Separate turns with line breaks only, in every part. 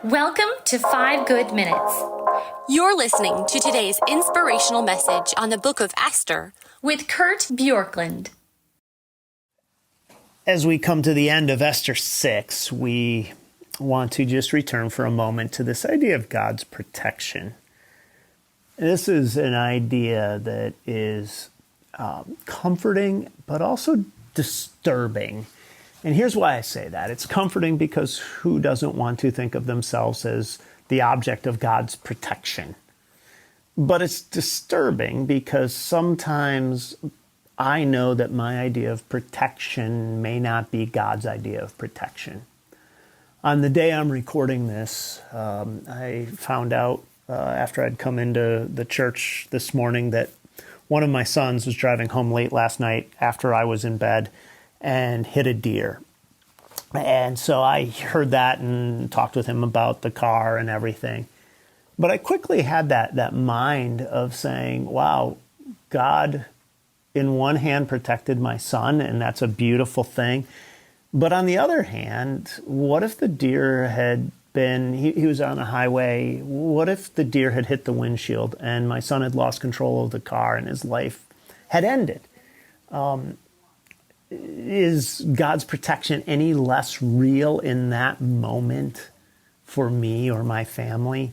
Welcome to 5 Good Minutes
You're listening to today's inspirational message on the book of Esther
with Kurt Bjorklund.
As we come to the end of Esther 6, we want to just return for a moment to this idea of God's protection. This is an idea that is comforting, but also disturbing. And here's why I say that. It's comforting because who doesn't want to think of themselves as the object of God's protection? But it's disturbing because sometimes I know that my idea of protection may not be God's idea of protection. On the day I'm recording this, I found out after I'd come into the church this morning that one of my sons was driving home late last night after I was in bed and hit a deer. And so I heard that and talked with him about the car and everything. But I quickly had that mind of saying, wow, God, in one hand, protected my son, and that's a beautiful thing. But on the other hand, what if the deer had been, he was on a highway, what if the deer had hit the windshield and my son had lost control of the car and his life had ended? Is God's protection any less real in that moment for me or my family?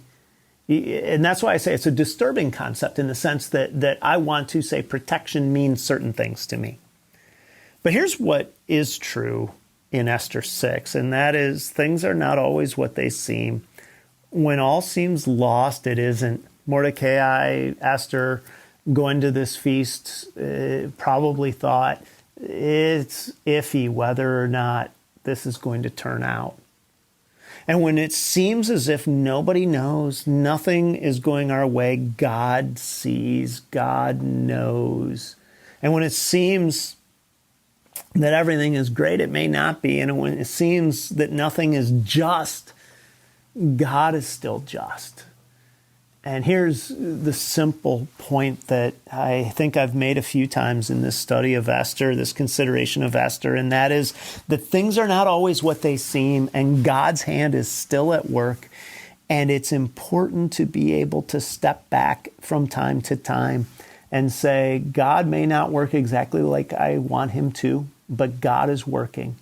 And that's why I say it's a disturbing concept in the sense that I want to say protection means certain things to me. But here's what is true in Esther 6, and that is things are not always what they seem. When all seems lost, it isn't. Mordecai, Esther, going to this feast, probably thought, it's iffy whether or not this is going to turn out. And when it seems as if nobody knows, nothing is going our way, God sees, God knows. And when it seems that everything is great, it may not be. And when it seems that nothing is just, God is still just. And here's the simple point that I think I've made a few times in this study of Esther, this consideration of Esther, and that is that things are not always what they seem, and God's hand is still at work. And it's important to be able to step back from time to time and say, God may not work exactly like I want him to, but God is working.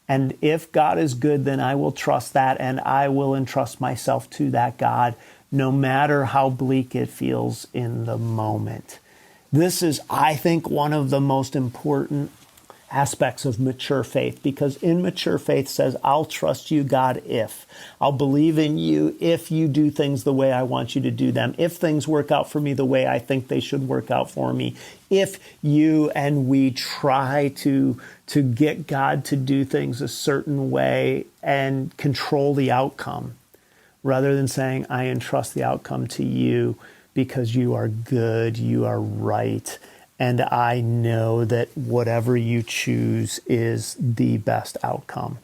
And if God is good, then I will trust that, and I will entrust myself to that God, no matter how bleak it feels in the moment. This is, I think, one of the most important aspects of mature faith, because immature faith says, I'll trust you, God, if. I'll believe in you if you do things the way I want you to do them, if things work out for me the way I think they should work out for me, if you and we try to get God to do things a certain way and control the outcome, rather than saying, I entrust the outcome to you because you are good, you are right, and I know that whatever you choose is the best outcome.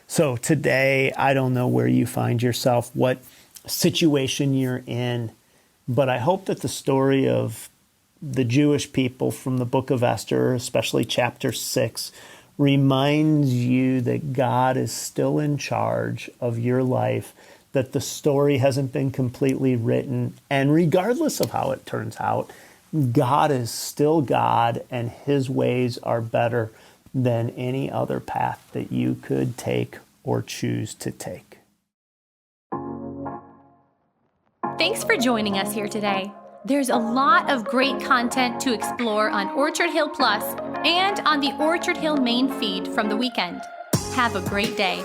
So today, I don't know where you find yourself, what situation you're in, but I hope that the story of the Jewish people from the book of Esther, especially chapter 6, reminds you that God is still in charge of your life, that the story hasn't been completely written, and regardless of how it turns out, God is still God, and his ways are better than any other path that you could take or choose to take.
Thanks for joining us here today. There's a lot of great content to explore on Orchard Hill Plus and on the Orchard Hill main feed from the weekend. Have a great day.